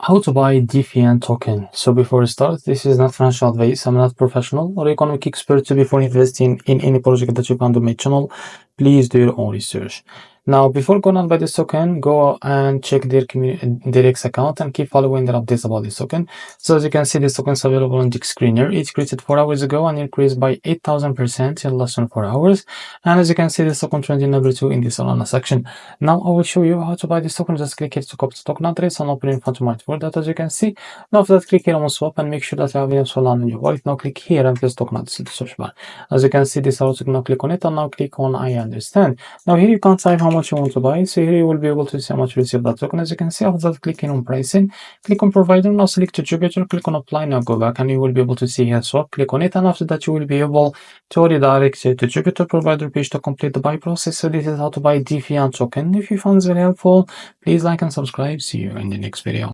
How to buy Defiant token. So before we start, this is not financial advice. I'm not professional or economic expert. So before investing in any project that you find on my channel, please do your own research. Now, before going on by this token, go and check their X account and keep following their updates about this token. So as you can see, this token is available on the screener. It created 4 hours ago and increased by 8,000% in less than 4 hours. And as you can see, this token trending number 2 in the Solana section. Now I will show you how to buy this token. Just click here to copy the token address and open in front of my wallet, as you can see. Now after that, click here on swap and make sure that you have enough Solana in your wallet. Now click here and place token address in the search bar. As you can see, this also now click on it and now click on I understand. Now here you can type how much you want to buy. So here you will be able to see how much you receive that token. As you can see, after that, click on pricing, click on provider, now select to Jupiter, click on apply, now go back and you will be able to see here swap, click on it, and after that you will be able to redirect to Jupiter provider page to complete the buy process. So this is how to buy Defiant token. If you found this very helpful, please like and subscribe. See you in the next video.